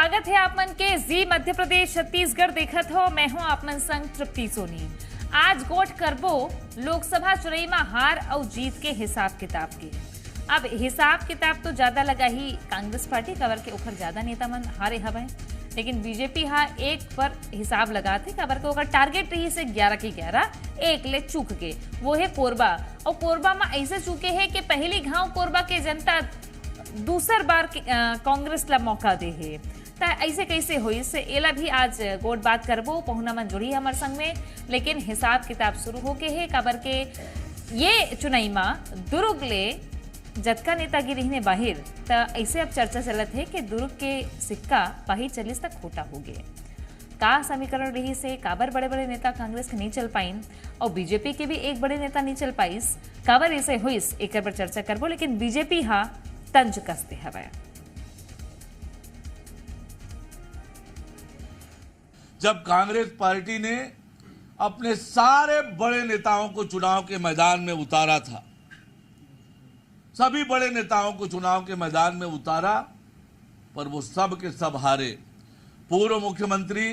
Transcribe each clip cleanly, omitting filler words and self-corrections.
स्वागत है आप मन के जी मध्य प्रदेश छत्तीसगढ़ देखत हो। मैं हूं आप मन संग तृप्ति सोनी। आज गोट करबो लोकसभा चुनाव में हार और जीत के हिसाब किताब के। अब हिसाब किताब तो ज्यादा लगा ही कांग्रेस पार्टी कवर के ओखर ज्यादा नेता मन हारे हवे, लेकिन बीजेपी हा एक पर हिसाब लगाते कवर के ओकर टारगेट रही से 11 के 11 एक ले चूक के वो है कोरबा। और कोरबा में ऐसे चूके है कि पहली घाव कोरबा के जनता दूसर बार कांग्रेस ला मौका दे है। ता ऐसे कैसे हो इससे एला भी आज गोट बात करबो पहुना मन जुड़ी हमारे संग में, लेकिन हिसाब किताब शुरू हो के है कबर के ये चुनाई में दुर्ग ले जतका नेतागिरी ने बाहिर ता ऐसे अब चर्चा चलत है कि दुर्ग के सिक्का बाहिर चलिस तक खोटा हो गए। का समीकरण रही से काबर बड़े बड़े नेता कांग्रेस के नहीं चल पाइन और बीजेपी के भी एक बड़े नेता नहीं चल पाइस, काबर ऐसे हुईस एक पर चर्चा करबो। लेकिन बीजेपी हा तंज कसते हवे। जब कांग्रेस पार्टी ने अपने सारे बड़े नेताओं को चुनाव के मैदान में उतारा था, सभी बड़े नेताओं को चुनाव के मैदान में उतारा, पर वो सब के सब हारे। पूर्व मुख्यमंत्री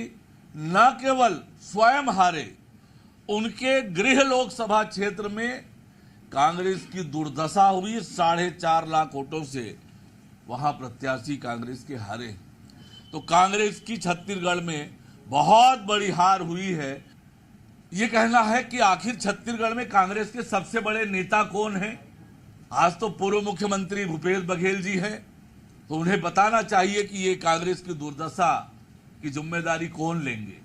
न केवल स्वयं हारे, उनके गृह लोकसभा क्षेत्र में कांग्रेस की दुर्दशा हुई। 4.5 लाख वोटों से वहां प्रत्याशी कांग्रेस के हारे। तो कांग्रेस की छत्तीसगढ़ में बहुत बड़ी हार हुई है। ये कहना है कि आखिर छत्तीसगढ़ में कांग्रेस के सबसे बड़े नेता कौन हैं? आज तो पूर्व मुख्यमंत्री भूपेश बघेल जी हैं, तो उन्हें बताना चाहिए कि ये कांग्रेस की दुर्दशा की जिम्मेदारी कौन लेंगे।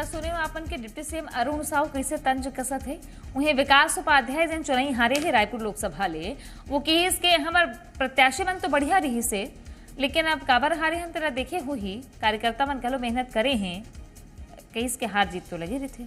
सुने आपन के डिप्टी सीएम अरुण साहू कैसे तंज कसत है। उन्हें विकास उपाध्याय जन चुनाई हारे है रायपुर लोकसभा ले, वो केस के हमार प्रत्याशी मन तो बढ़िया रही से, लेकिन अब काबर हारे हम तेरा देखे हो ही कार्यकर्ता मन कलो मेहनत करे हैं, केस के हार जीत तो लगे रहे थे।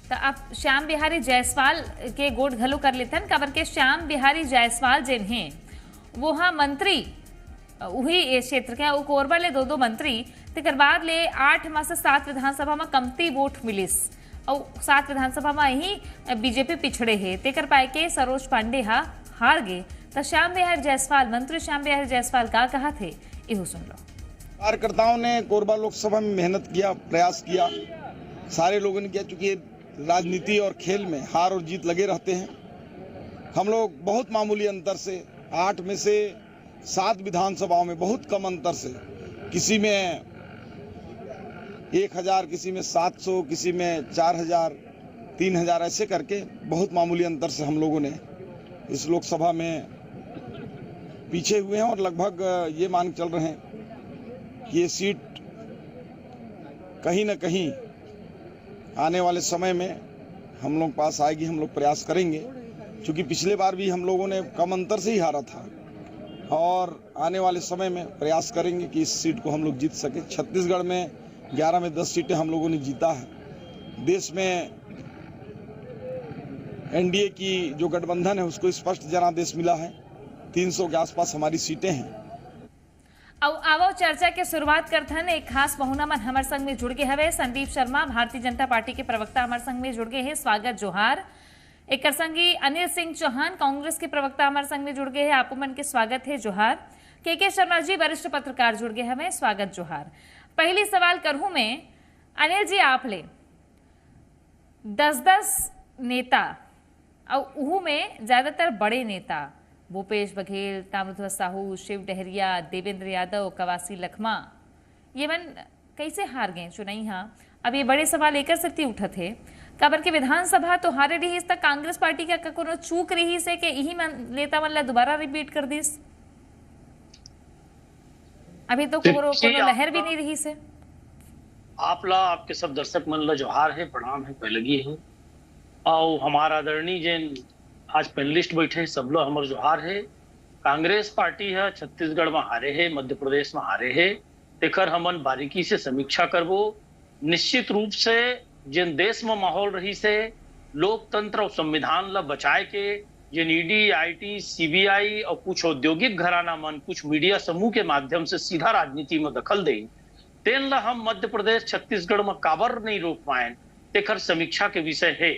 तो अब श्याम बिहारी जायसवाल के गोट घलो कर लेते हैं कबर के श्याम बिहारी जायसवाल जिन हैं वो हाँ मंत्री वही क्षेत्र के कोरबा ले 2 मंत्री तेकर बाद ले 8 में से 7 विधानसभा में कमती वोट मिलिस और 7 विधानसभा में ही बीजेपी पिछड़े है तेकर पाए के सरोज पांडे हार गए। तो श्याम बिहारी जायसवाल मंत्री श्याम बिहारी जायसवाल का कहा थे यह सुन लो। कार्यकर्ताओं ने कोरबा लोकसभा में मेहनत किया, प्रयास किया, सारे लोगों ने किया। चूंकि राजनीति और खेल में हार और जीत लगे रहते हैं। हम लोग बहुत मामूली अंतर से 8 में से 7 विधानसभाओं में बहुत कम अंतर से, किसी में 1000, किसी में 700, किसी में 4000, 3000 ऐसे करके बहुत मामूली अंतर से हम लोगों ने इस लोकसभा में पीछे हुए हैं और लगभग ये मान के चल रहे हैं कि ये सीट कहीं ना कहीं आने वाले समय में हम लोग पास आएगी। हम लोग प्रयास करेंगे, क्योंकि पिछले बार भी हम लोगों ने कम अंतर से ही हारा था, और आने वाले समय में प्रयास करेंगे कि इस सीट को हम लोग जीत सके। छत्तीसगढ़ में 11 में 10 सीटें हम लोगों ने जीता है। देश में एनडीए की जो गठबंधन है उसको स्पष्ट जनादेश मिला है। 300 के आसपास हमारी सीटें हैं। आवो चर्चा के शुरुआत करते हैं। एक खास पहुना मन हमारे संग में जुड़ गए हवे संदीप शर्मा, भारतीय जनता पार्टी के प्रवक्ता हमारे संग में जुड़ गए हैं, स्वागत जोहार। एक संगी अनिल सिंह चौहान कांग्रेस के प्रवक्ता हमारे संग में जुड़ गए हैं, आपो मन के स्वागत है जोहार। के शर्मा जी वरिष्ठ पत्रकार जुड़ गए हमें, स्वागत जोहार। पहली सवाल करूं मैं अनिल जी आप ले 10-10 नेता और उहू में ज्यादातर बड़े नेता भूपेश बघेल, ताम्रध्वज साहू, शिव डहरिया, देवेंद्र यादव, कवासी लखमा, ये मन कैसे हार गए चुनाई। हाँ अब ये बड़े सवाल लेकर सकती उठा थे कबर के विधानसभा तो हारे रही तक कांग्रेस पार्टी का कोनो चूक रही से कि यही नेता मन ला दोबारा रिपीट कर दिस। अभी तो कोनो लहर भी नहीं रही से। आप ला आपके सब दर्शक मन ला जोहार है, प्रणाम है, पहलगी है। और हमारा आदरणीय जैन आज पैनलिस्ट बैठे सब लोग हमारे जोहार है। कांग्रेस पार्टी है छत्तीसगढ़ में हारे है, मध्य प्रदेश में हारे है, तेकर हमन बारीकी से समीक्षा करबो। निश्चित रूप से जिन देश में माहौल रही से लोकतंत्र और संविधान ला बचाए के जिन ईडी, आईटी, सीबीआई और कुछ औद्योगिक घराना मन कुछ मीडिया समूह के माध्यम से सीधा राजनीति में दखल दे, तेन ला हम मध्य प्रदेश छत्तीसगढ़ में काबर नहीं रोक पाए, तेकर समीक्षा के विषय है।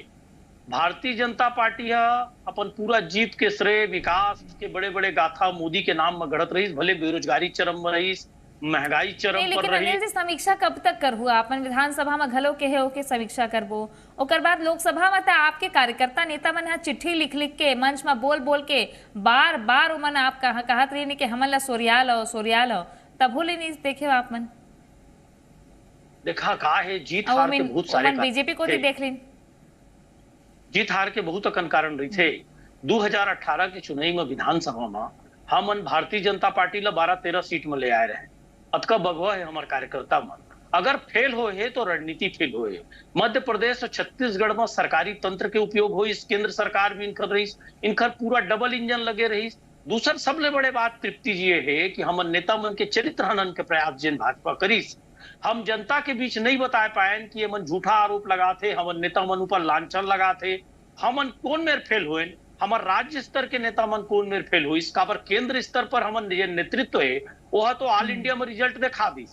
भारतीय जनता पार्टी है अपन पूरा जीत के श्रेय विकास के बड़े बड़े गाथा मोदी के नाम में गढ़त रही, भले बेरोजगारी चरम में रही, महंगाई चरम पर लेकिन रही। अनिल जी, समीक्षा कब तक कर हुआ? अपन विधानसभा में घलो के है ओके समीक्षा करबो, ओकर बाद लोकसभा में आपके कार्यकर्ता नेता मन चिट्ठी लिख लिख के मंच में बोल बोल के बार बार उमन आप कहत रही कि हमन ला सोरियाल हो तब बोले नहीं देखे आप मन देखा का है जीत हार के बहुत सारे बीजेपी को देख ली जीत हार के बहुत अकन कारण रही थे। 2018 के चुनाव में विधानसभा में हमन भारतीय जनता पार्टी ला 12-13 सीट में ले आए रहे, अतका बगवा है हमारे कार्यकर्ता मन। अगर फेल हो है तो रणनीति फेल हो है। मध्य प्रदेश और छत्तीसगढ़ में सरकारी तंत्र के उपयोग हो, इस केंद्र सरकार भी इनकर रही, इनकर पूरा डबल इंजन लगे रही। दूसर सबले बड़े बात तृप्ति जी है कि हम नेता मन के चरित्र हनन के प्रयास जिन भाजपा करीस, हम जनता के बीच नहीं बता पाए कि मन झूठा आरोप लगाते, हम नेता मन ऊपर लांछन लगाते, हमन कौन मेर फेल हुए, हमारे राज्य स्तर के नेता मन कौन मेर फेल हुई, इसका पर केंद्र स्तर पर हमन नेतृत्व है वह तो ऑल इंडिया में रिजल्ट दिखा दी।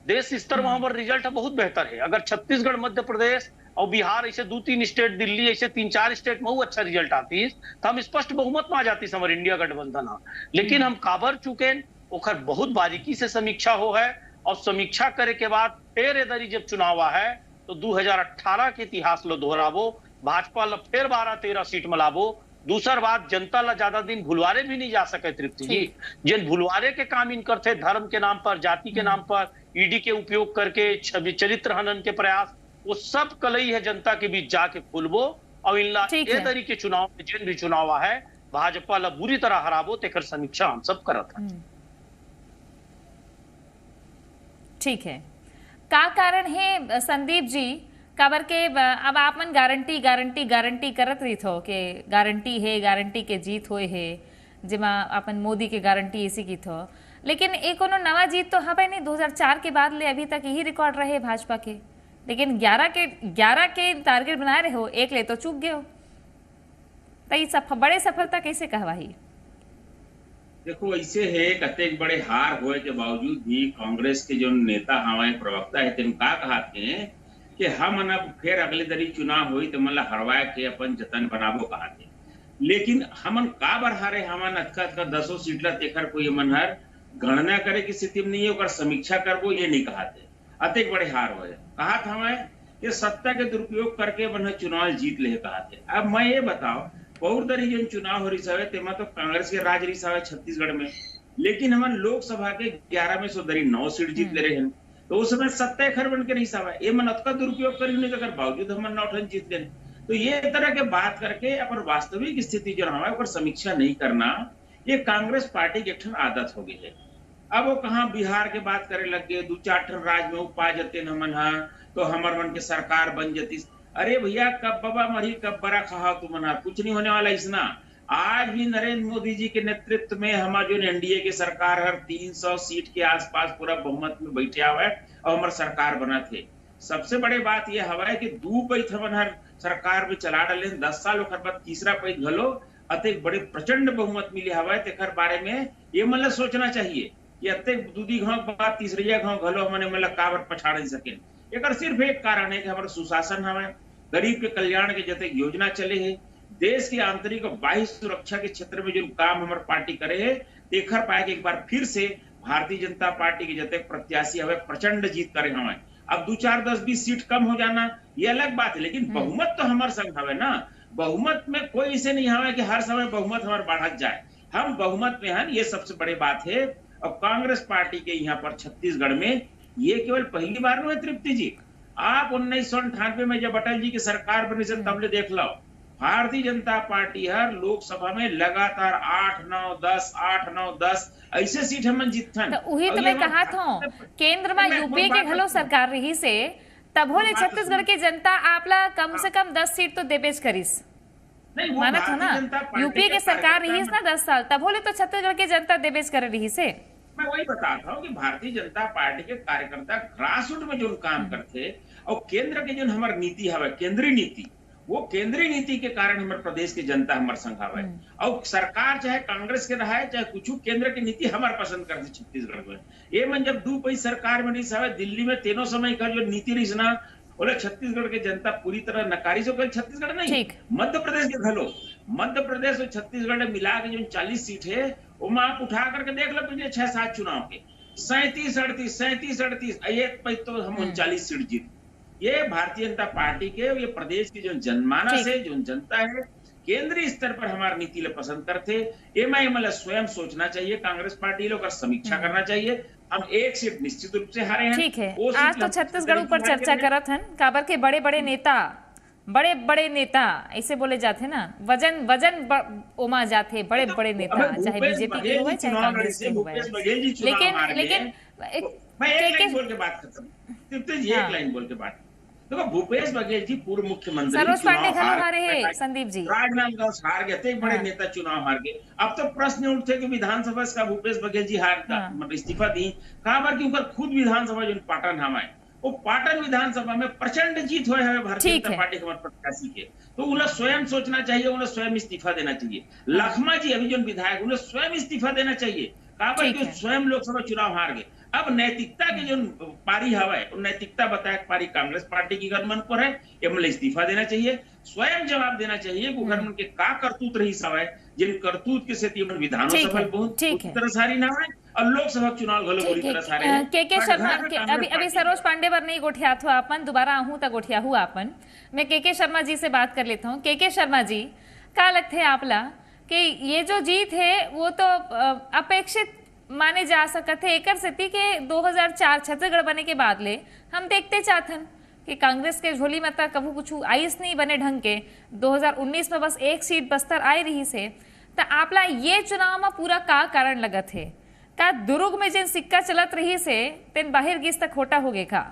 देश स्तर में हमारा रिजल्ट बहुत बेहतर है। अगर छत्तीसगढ़, मध्य प्रदेश और बिहार ऐसे 2-3 स्टेट, दिल्ली ऐसे 3-4 स्टेट में अच्छा रिजल्ट आती तो हम स्पष्ट बहुमत में आ जाती हमारे इंडिया गठबंधन। लेकिन हम काबर चुके, ओखर बहुत बारीकी से समीक्षा हो है और समीक्षा करे के बाद फिर इधर जब चुनाव है तो 2018 के इतिहास लो दोहराबो, भाजपा ला फिर 12-13 सीट में लाबो। दूसर बात, जनता ला ज्यादा दिन भुलवारे भी नहीं जा सके तृप्ति जी। जिन भुलवारे के काम इन करते धर्म के नाम पर, जाति के नाम पर, ईडी के उपयोग करके चरित्र हनन के प्रयास, वो सब कलई है जनता के बीच जाके खुलबो और इनला ए तरी के चुनाव में जिन भी चुनाव है भाजपा ला बुरी तरह हराबो, तेकर समीक्षा हम सब करत हैं। ठीक है, का कारण है संदीप जी काबर के अब आप मन गारंटी करत रही थो कि गारंटी के जीत होए है, जिमा अपन मोदी के गारंटी ऐसी की थो, लेकिन एक कोनो नवा जीत तो हवे नहीं। 2004 के बाद ले अभी तक यही रिकॉर्ड रहे भाजपा के, लेकिन 11 के टारगेट बनाए रहे हो, एक ले तो चूक गए हो, तो बड़े सफलता कैसे कहवाही? देखो ऐसे है, कतेक बड़े हार होए के बावजूद भी कांग्रेस के जो नेता हमारे प्रवक्ता है तेन का कहते हैं कि हम अब फिर अगले दरी चुनाव हुई तो मतलब हरवा के अपन जतन बनाबो कहते। लेकिन हमन का बर हारे, हमन अतका 10 सीट ला तेकर कोई मन हर गणना करे की स्थिति में नहीं है, ओकर समीक्षा करबो ये नहीं कहते। अतेक बड़े हार होए कहत हमें कि सत्ता के दुरुपयोग करके मन चुनाव जीत ले कहते। अब मैं ये बताओ, बहुत दरी जो चुनाव हो रही है तेमा तो कांग्रेस के राज रही है छत्तीसगढ़ में, लेकिन हमन लोकसभा के 11 में 9 सीट जीत ले रहे हैं, तो उस समय सत्ता खर बन के नहीं सवा ये मन अतका दुरुपयोग करी नहीं तो बावजूद हमन 9 जीत गए। तो ये तरह के बात करके अपन वास्तविक स्थिति जो हमारे ऊपर समीक्षा नहीं करना, ये कांग्रेस पार्टी की एक आदत हो गई है। अब वो कहाँ बिहार के बात करे लग गए, 2-4 राज्य में उपा जते हमन हा तो हमार मन के सरकार बन जती। अरे भैया कब बाबा मरी कब बड़ा खा तुम मना, कुछ नहीं होने वाला इसना। आज भी नरेंद्र मोदी जी के नेतृत्व में हमारे जो एनडीए की सरकार हर 300 सीट के आसपास पूरा बहुमत में बैठे हुआ है और हमारे सरकार बना थे। सबसे बड़ी बात यह हवा है कि 2 पैठ हमन हर सरकार में चला डाले, 10 साल ओखर बाद तीसरा पैठ घलो अतेक बड़े प्रचंड बहुमत मिले हवा है। तेकर बारे में ये मतलब सोचना चाहिए कि अतेक दूधी घाव बाद तीसरिया घाव घलो हमने मतलब काबर पछाड़ नहीं सके। एक सिर्फ एक कारण है कि हमारा सुशासन हमें गरीब के कल्याण के जते योजना चले है, देश की आंतरिक और बाह्य सुरक्षा के क्षेत्र में जो काम हमारे पार्टी करे है, देखर पाए कि एक बार फिर से भारतीय जनता पार्टी के जते प्रत्याशी हमें प्रचंड जीत करे हमें। अब 2-4, 10-20 सीट कम हो जाना ये अलग बात है, लेकिन बहुमत तो हमारे संग हवे ना। बहुमत में कोई इसे नहीं हवे कि हर समय बहुमत हमारे बढ़त जाए, हम बहुमत में हैं, ये सबसे बड़ी बात है। और कांग्रेस पार्टी के यहाँ पर छत्तीसगढ़ में ये केवल पहली बार नहीं है तृप्ति जी। आप 1998 में जब अटल जी की सरकार बनी से तब ले देख लो, भारतीय जनता पार्टी हर लोकसभा में लगातार 8-9-10 ऐसे सीट हम जीतन। तो वही तो मैं कहा था, केंद्र में यूपीए के घलो सरकार रही से तब होले छत्तीसगढ़ की जनता आपला कम से कम 10 सीट तो देबेज करिस, माना था ना। यूपीए के सरकार रही ना 10 साल, तब होले तो छत्तीसगढ़ की जनता देबेज कर रही से। मैं वही बताता हूँ कि भारतीय जनता पार्टी के कार्यकर्ता ग्रास रूट में जो काम करते और केंद्र के जो हमारी नीति है केंद्रीय नीति वो केंद्रीय नीति के कारण हमारे प्रदेश की जनता हमारे संग हवे। और सरकार चाहे कांग्रेस के रहा है चाहे कुछ, केंद्र की नीति हमारे पसंद करती छत्तीसगढ़ में। ये मन जब 2 पैसे सरकार में नहीं सावे, दिल्ली में तीनों समय का जो नीति रही ना, बोले छत्तीसगढ़ की जनता पूरी तरह नकारी से। छत्तीसगढ़ नहीं, मध्य प्रदेश के घलो, मध्य प्रदेश और छत्तीसगढ़ में मिला के जो 40 सीट है, वो आप उठा करके देख लो पिछले 6-7 चुनाव के 37-38 ये तो हम 39 सीट जीत। ये भारतीय जनता पार्टी के, ये प्रदेश की जो जनमानस है, जो जनता है, केंद्रीय स्तर पर हमारी नीति ले पसंद करते। एमआईएम स्वयं सोचना चाहिए, कांग्रेस पार्टी लोग समीक्षा करना चाहिए। हम 1 सीट निश्चित रूप से हारे हैं। ठीक है, आज तो छत्तीसगढ़ ऊपर चर्चा करत हन काबर के बड़े बड़े नेता ऐसे बोले जाते ना, वजन ओमा जाते बड़े नेता, चाहे बीजेपी के हो चाहे कांग्रेस के हो। लेकिन मैं एक लाइन बोल के बात खत्म, एक लाइन बोल के बात। देखो भूपेश बघेल जी पूर्व मुख्यमंत्री, सरोज पांडे हारे हैं, संदीप जी राजनांदगांव हार गए थे, बड़े नेता चुनाव हार गए। अब तो प्रश्न उठते कि विधानसभा का भूपेश बघेल जी मतलब इस्तीफा दी, कहा बार की खुद विधानसभा जो पाटन हमारे, वो पाटन विधानसभा में प्रचंड जीत हुए है भारतीय जनता पार्टी के प्रत्याशी के। तो उन्हें स्वयं सोचना चाहिए, उन्हें स्वयं इस्तीफा देना चाहिए। लखमा जी अभी जो विधायक, उन्हें स्वयं इस्तीफा देना चाहिए, कहा बार स्वयं लोकसभा चुनाव हार गए। अब नैतिकता की जो पारी हवा है, नैतिकता बताया पारी कांग्रेस पार्टी की गवर्नमेंट पर है, एमएलए इस्तीफा देना चाहिए, स्वयं जवाब देना चाहिए कि गवर्नमेंट के का करतूत रही सवाए, जिन करतूत के से विधानसभा बहुत तरह सारी ना है और लोकसभा चुनाव घलो पूरी तरह सारे के शर्मा अभी सरोज पांडे वर नहीं गोठिया थो अपन, दोबारा आहूं तक गोठिया हुआ अपन। मैं के शर्मा जी से बात कर लेता हूँ। के शर्मा जी, क्या लगता है आपला कि ये जो जीत है वो तो अपेक्षित माने जा सकते है? एक स्थिति के 2004 छत्तीसगढ़ बने के बाद ले हम देखते चाहतन कि कांग्रेस के झोली में तक कभू कुछ आइस नहीं बने ढंग के। 2019 में बस 1 सीट बस्तर आई रही से, तो आपला ये चुनाव में पूरा का कारण लगत है? का दुर्ग में जिन सिक्का चलत रही से तेन बाहर गिस तक खोटा हो गए का?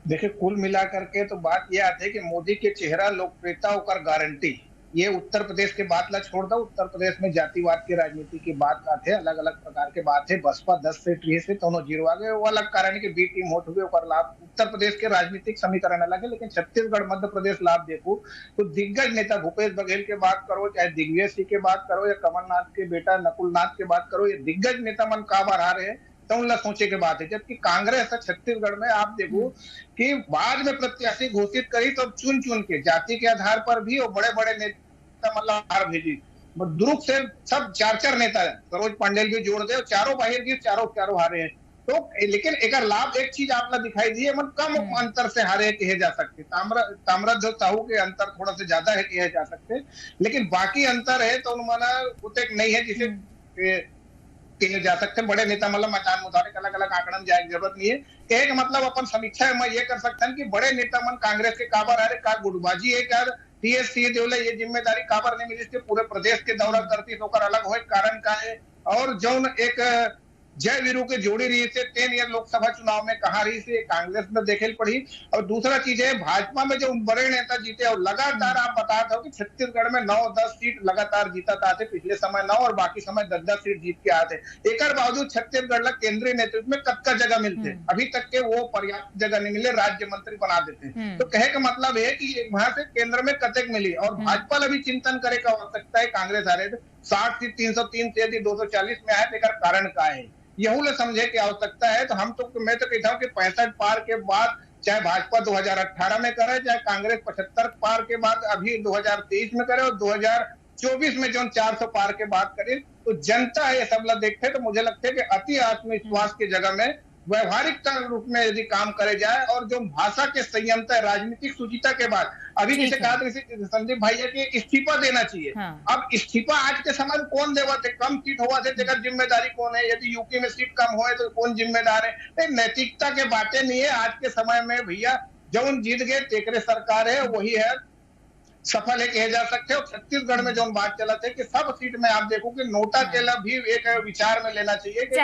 देखिए कुल मिलाकर के तो बात यह आती है कि मोदी के चेहरा लोकप्रियता होकर गारंटी, ये उत्तर प्रदेश के बात ला छोड़ दो। उत्तर प्रदेश में जातिवाद की राजनीति की बात आते, अलग अलग प्रकार के बात है। बसपा 10 सीट रही से दोनों जीरो आ गए, वो अलग कारण है कि बी टीम होट हुए और लाभ। उत्तर प्रदेश के राजनीतिक समीकरण अलग है, लेकिन छत्तीसगढ़ मध्य प्रदेश लाभ देखो तो दिग्गज नेता भूपेश बघेल के बात करो, चाहे दिग्विजय सिंह के बात करो, या कमलनाथ के बेटा नकुलनाथ के बात करो, ये दिग्गज नेता मन का बार आ रहे हैं, तो उनला सोचे के बात है। जबकि कांग्रेस छत्तीसगढ़ में आप देखो कि बाद में प्रत्याशी घोषित करी तो चुन के जाति के आधार पर भी और बड़े बड़े नेता मतलब हार भेजी। दुर्ग से सब 4 नेता है, सरोज पांडेल भी जोड़ दे, चारों बाहर की चारों हारे हैं। तो लेकिन एक लाभ एक चीज आपने दिखाई दी है, मन कम अंतर से हारे कहे जा सकते। ताम्रध्वज साहू के अंतर थोड़ा से ज्यादा है कहे जा सकते, लेकिन बाकी अंतर है तो उन्होंने उतने नहीं है जिसे कहे जा सकते। बड़े नेता मतलब मैदान मुताबिक अलग अलग आंकड़न जाए की जरूरत नहीं है। एक मतलब अपन समीक्षा में ये कर सकते हैं कि बड़े नेता मन कांग्रेस के काबर आ रहे, का गुटबाजी है, क्या टीएस देवले ये जिम्मेदारी काबर नहीं मिली, पूरे प्रदेश के दौरा करती तो अलग हो कारण का है। और जो एक जय वीरू के जोड़ी रही थे 10 ईयर लोकसभा चुनाव में कहा रही थी, कांग्रेस में देखे पड़ी। और दूसरा चीज है भाजपा में जो बड़े नेता जीते और लगातार आप बताते हो कि छत्तीसगढ़ में 9-10 सीट लगातार जीता था, पिछले समय 9 और बाकी समय 10-10 सीट जीत के आते। एक बावजूद छत्तीसगढ़ केंद्रीय नेतृत्व में कब का जगह मिलते, अभी तक के वो पर्याप्त जगह नहीं मिले, राज्य मंत्री बना देते। तो कहे का मतलब है कि वहां से केंद्र में कतक मिली और भाजपा अभी चिंतन करे का आवश्यकता है। कांग्रेस आ रहे थे 60 सीट 303 से यदि 240 में आए तो कारण का है, यहू समझे की आवश्यकता है। तो मैं तो कहता हूँ कि 65 पार के बाद चाहे भाजपा 2018 में करे, चाहे कांग्रेस 75 पार के बाद अभी 2023 में करे और 2024 में जो 400 पार के बाद करे, तो जनता ये सब देखते तो मुझे लगता है कि अति आत्मविश्वास की जगह में व्यवहारिक रूप में यदि काम करे जाए और जो भाषा के संयमता राजनीतिक सुचिता के बाद अभी जैसे कहा संदीप भाई है कि इस्तीफा देना चाहिए। अब इस्तीफा आज के समय में कौन देवा थे, कम सीट हुआ थे जगह जिम्मेदारी कौन है, यदि यूपी में सीट कम हो तो कौन जिम्मेदार है। नैतिकता के बातें नहीं है आज के समय में भैया, जो जीत गए तेकरे सरकार है वही है सफल है कहे जा सकते हो। छत्तीसगढ़ में जो बात चला था कि सब सीट में आप देखो कि नोटा के लिए भी एक विचार में लेना चाहिए कि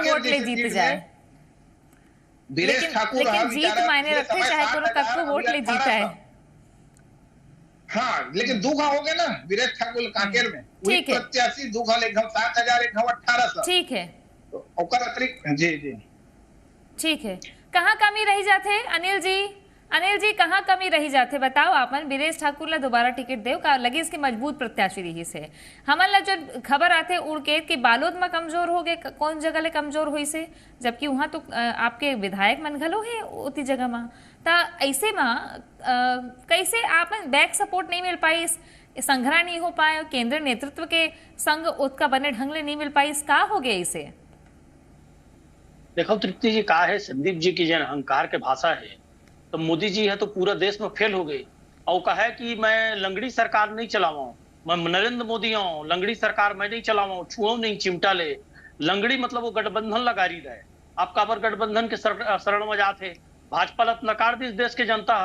वोट ले जीत जाए, वीरेश ठाकुर जीत मायने रखते चाहे कत्को वोट ले जीता है। हाँ लेकिन दूघा हो गया ना वीरेश ठाकुर कांकेर में, प्रत्याशी दूघा ले 7,000 1800, ठीक है जी ठीक है। कहाँ कमी रह जाते अनिल जी? अनिल जी, कहाँ कमी रही जाते बताओ आपन? वीरेश ठाकुर ला दोबारा टिकट देव का लगे इसके मजबूत प्रत्याशी रही से हमन ला जो खबर आते उड़के कि बालोद में कमजोर हो गए, कौन जगह ले कमजोर हुई से, जबकि वहां तो आपके विधायक मन घलो है उती जगह में। ता ऐसे में कैसे आपन बैक सपोर्ट नहीं मिल पाई, संघरा नहीं हो पाए, केंद्र नेतृत्व के संग उत्का बने ढंग ले नहीं मिल पाई, का हो गया इसे? देखो तृप्ति जी, कहा है संदीप जी की जन अहंकार के भाषा है, तो मोदी जी है तो पूरा देश में फेल हो गए। और कहा है कि मैं लंगड़ी सरकार नहीं चलावा, मैं नरेंद्र मोदी हूँ, लंगड़ी सरकार मैं नहीं चलावा, छुओ नहीं चिमटा ले। लंगड़ी मतलब वो गठबंधन लगा रही है। आप काबर गठबंधन के शरण में जाते, भाजपा लत नकार दी देश के जनता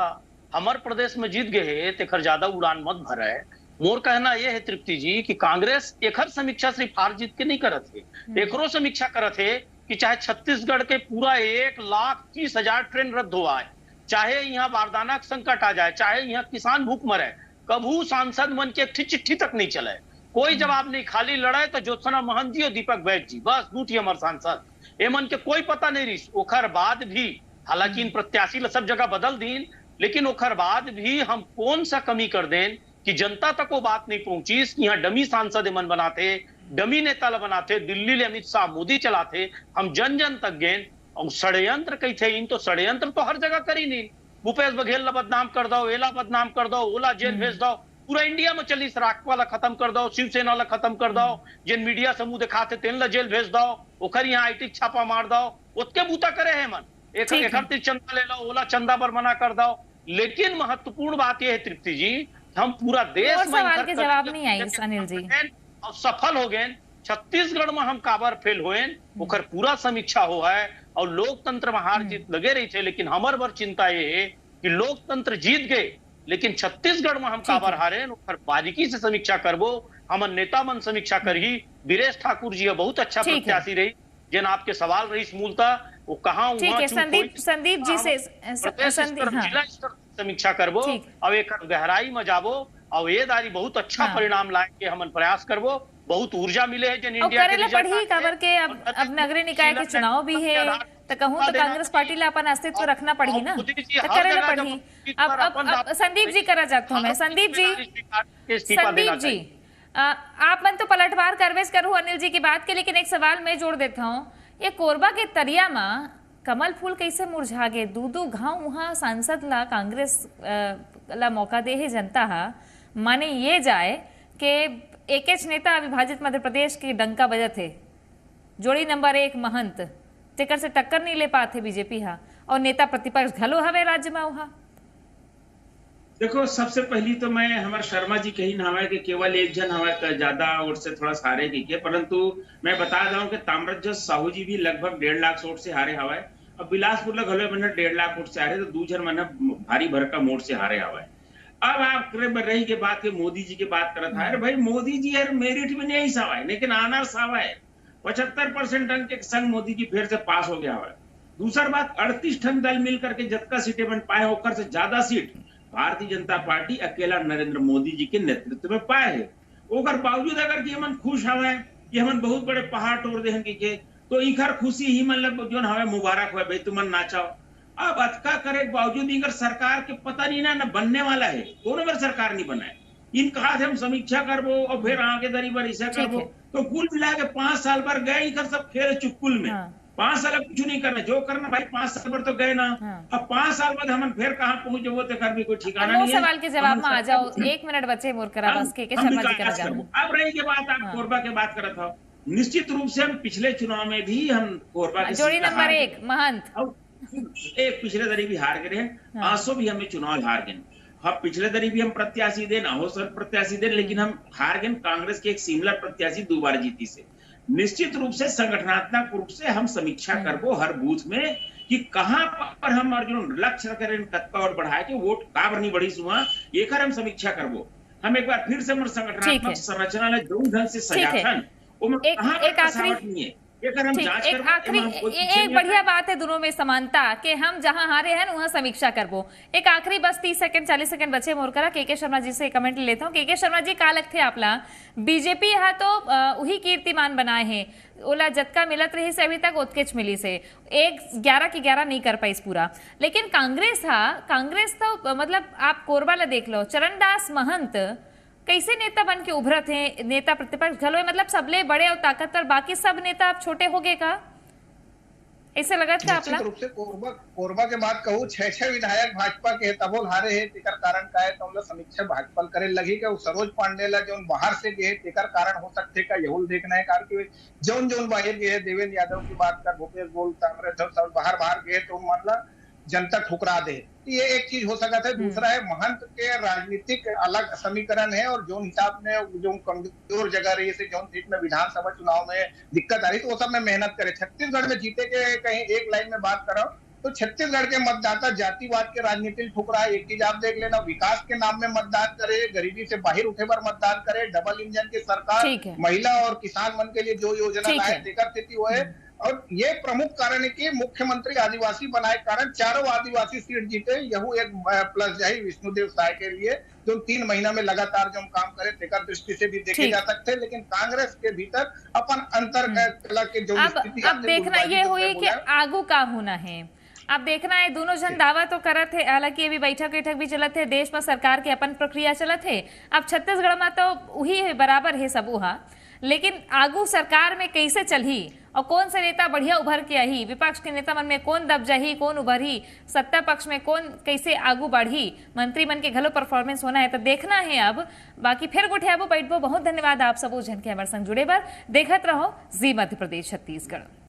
हमारे प्रदेश में जीत गए, तेखर ज्यादा उड़ान मत भरे। मोर कहना यह है तृप्ति जी कि कांग्रेस एकर समीक्षा सिर्फ हार जीत के नहीं करत है, एकरो समीक्षा करत है कि चाहे छत्तीसगढ़ के पूरा 1,30,000 ट्रेन रद्द हुआ है, चाहे यहाँ बारदाना संकट आ जाए, चाहे यहाँ किसान भूख मरे, कभू सांसद मन के चिट्ठी तक नहीं चले, कोई जवाब नहीं, खाली लड़ाई तो ज्योत्सना महंत जी और दीपक बैठ जी, बस दूठी हमारे सांसद। ए मन के कोई पता नहीं रही। ओखर बाद भी हालांकि इन प्रत्याशी सब जगह बदल दीन, लेकिन ओखर बाद भी हम कौन सा कमी कर दें कि जनता तक वो बात नहीं पहुंची कि यहाँ डमी सांसद मन बनाते, डमी नेता बनाते, दिल्ली ले अमित शाह मोदी चलाते, हम जन जन तक गए। और षड्यंत्र कही थे इन, तो षड्यंत्र तो हर जगह करी नहीं। भूपेश बघेल ला बदनाम कर दो, एला बदनाम कर दो, ओला जेल भेज दो, पूरा इंडिया में चली राकपा ला खत्म कर दो, शिवसेना ला खत्म कर दो, जिन मीडिया समूह दिखाते तेन ला जेल भेज दो, ओखर यहाँ आईटी छापा मार दो, उसके बूता करे है मन, एक चंदा ले लो, ओला चंदा पर मना कर दो। लेकिन महत्वपूर्ण बात यह है तृप्ति जी, हम पूरा देश में सवाल के जवाब नहीं आई अनिल जी, और सफल हो गए। छत्तीसगढ़ में हम काबर फेल हुए, ओखर पूरा समीक्षा हुआ है और लोकतंत्र में हार जीत लगे रही थे। लेकिन हमार बर चिंता ये है कि लोकतंत्र जीत गए, लेकिन छत्तीसगढ़ में हम काबर हारे, ओखर बारीकी से समीक्षा करबो। हमार नेता मन समीक्षा करही। वीरेश ठाकुर जी बहुत अच्छा प्रत्याशी रही, जिन आपके सवाल रही मूलता वो कहाँ हुआ। संदीप जी से जिला स्तर समीक्षा करबो और एक गहराई में जाबो और ये दारी बहुत अच्छा परिणाम लाए के हम प्रयास करबो। बहुत ऊर्जा मिले है जन इंडिया के पढ़ी खबर के अब नगरीय निकाय के चुनाव भी है, तो कहूँ तो कांग्रेस पार्टी ला अपन अस्तित्व रखना पड़ी ना, तो करे ला पड़ी। अब संदीप जी करा जाता हूँ मैं। संदीप जी आप मन तो पलटवार करवेज करूँ अनिल जी की बात के, लेकिन एक सवाल मैं जोड़ देता हूँ, ये कोरबा के तरिया में कमल फूल कैसे मुरझा गए? दूधू घाव वहाँ सांसद ला कांग्रेस ला मौका दे है जनता हा, माने ये जाए कि एक नेता अविभाजित मध्य प्रदेश के डंका बजत है, जोड़ी नंबर 1 महंत, जेकर से टक्कर नहीं ले पाते बीजेपी हा, और नेता प्रतिपक्ष घलो हवे राज्य में वहाँ। देखो सबसे पहली तो मैं हमारे शर्मा जी कही ना हवा कि केवल एक जन हवा ज्यादा और से थोड़ा सारे की के, परंतु मैं बता दूं कि ताम्रध्वज साहू जी भी लगभग 1.5 लाख वोट से हारे हवा है। अब बिलासपुर लग हले मैंने 1.5 लाख वोट से हारे, तो दूसर मैंने भारी भरका वोट से हारे हवा है। अब आप रही के बात के मोदी जी की बात करत है, भाई मोदी जी यार मेरिट में नहीं सावा है, लेकिन आनर्स आवा है 75% अंक के संग मोदी जी फिर से पास हो गया हुआ है। दूसरी बात 38 ठन दल मिलकर के जतका सीटें बन पाए होकर से ज्यादा सीट भारतीय जनता पार्टी अकेला नरेंद्र मोदी जी के नेतृत्व में पाए है। ओकर बावजूद अगर कि हमन खुश हवे कि हमन बहुत बड़े पहाड़ तोड़ दे के, तो इखर खुशी ही मतलब जो हवे मुबारक हुए भाई तुमन नाचाओ। अब अतका करे के बावजूद इनकर सरकार के पता नहीं ना बनने वाला है, दोनों बार सरकार नहीं बना है। इन कहा हम समीक्षा करबो और फिर आगे दरी बार ऐसा करबो, तो कुल मिला के 5 साल पर गए इधर सब खेल चुटकुल में। 5 साल कुछ नहीं करना, जो करना भाई 5 साल पर तो गए ना। अब 5 साल बाद हम फिर कहाँ पहुंचे वो तो कर भी कोई ठिकाना नहीं है। सवाल के जवाब में आ जाओ, 1 मिनट बचे मोर करा बस के शर्मा जी करा जाओ। अब रही के बात आप कोरबा के बात करत हो, निश्चित रूप से हम पिछले चुनाव में भी हम कोरबा के जोड़ी नंबर 1 महंत एक पिछले दरी भी हार गए, आंसू भी हमें चुनाव हार गए। हम पिछले दरी भी हम प्रत्याशी देन अहो सर प्रत्याशी देन, लेकिन हम हार गए कांग्रेस के एक सिमिलर प्रत्याशी 2 बार जीती से। निश्चित रूप से संगठनात्मक रूप से हम समीक्षा करबो हर बूथ में कि कहां पर हम अर्जुन लक्ष्य करें कत्ता और बढ़ाए के वोट काबर नहीं बढ़ी सुहा, एक हम समीक्षा करबो। हम एक बार फिर से संगठनात्मक संरचना जो ढंग से सजाथन एक आखिरी अगर हम ठीक, जांच एक करवाते आखिरी हैं, हम कोई पीछे एक नहीं बढ़िया हटता। बात है दोनों में समानता कि हम जहां हारे हैं वहां समीक्षा करबो। एक आखिरी बस 30 सेकंड 40 सेकंड बचे मोर करा के शर्मा जी से कमेंट लेता हूं। के शर्मा जी का लगते आपला बीजेपी यहाँ तो वही कीर्तिमान बनाए हैं, ओला जतका मिलत रही से अभी तक उतकेच मिली से एक 11 की 11 नहीं कर पाई पूरा। लेकिन कांग्रेस तो मतलब आप कोरबा ला देख लो, चरणदास महंत कैसे नेता बन के उभरत हैं, नेता प्रतिपक्ष घलो मतलब सबले बड़े और ताकतवर, बाकी सब नेता अब छोटे हो गए का, ऐसे लगत का आपला? निश्चित रूप से कोरबा के बात कहूँ 6 विधायक भाजपा के तबोल हारे है, तेकर कारण का है तो हम लोग समीक्षा भाजपा करे लगी के सरोज पांडे ला जो बाहर से गए तेकर कारण हो सकते का यहुल देखना है। कारण की जौन बाहर गए देवेंद्र यादव की बात कर, भूपेश बोल ताम्रध्वज सब बाहर गए तो मान ला जनता ठुकरा दे, ये एक चीज हो सकता है। दूसरा है महंत के राजनीतिक अलग समीकरण है और जो हिसाब में जो कमजोर जगह रही है जो सीट में विधानसभा चुनाव में दिक्कत आ रही तो वो सब में मेहनत करे। छत्तीसगढ़ में जीते के कहीं एक लाइन में बात करो तो छत्तीसगढ़ के मतदाता जातिवाद के राजनीति ठुकरा है। एक चीज आप देख लेना, विकास के नाम में मतदान करे, गरीबी से बाहर उठे पर मतदान करे, डबल इंजन की सरकार महिला और किसान मन के लिए जो योजना लाए तेकर स्थिति वो है। और ये प्रमुख कारण है कि मुख्यमंत्री आदिवासी बनाए कारण चारों आदिवासी सीट जीते। यहू एक प्लस जाही विष्णुदेव साय के लिए जो 3 महीना में लगातार जो काम करे तेकर दृष्टि से भी देखे जा सकते हैं। लेकिन कांग्रेस के भीतर अपन अंतर कला के जो अब देखना ये हुई कि आगू का होना है। अब देखना है दोनों जन दावा तो करत है, हालांकि अभी बैठक भी चलत है, देश में सरकार के अपन प्रक्रिया चलत है। अब छत्तीसगढ़ में तो वही है, बराबर है सब वहाँ, लेकिन आगू सरकार में कैसे चलही और कौन से नेता बढ़िया उभर के आई, विपक्ष के नेता मन में कौन दब जाही, कौन उभरही, सत्ता पक्ष में कौन कैसे आगू बढ़ी, मंत्री मन के घलो परफॉर्मेंस होना है तो देखना है। अब बाकी फिर गुठियाबो बैठबो। बहुत धन्यवाद आप सबो जन के हमारे संग जुड़े बर। देखत रहो जी मध्य प्रदेश छत्तीसगढ़।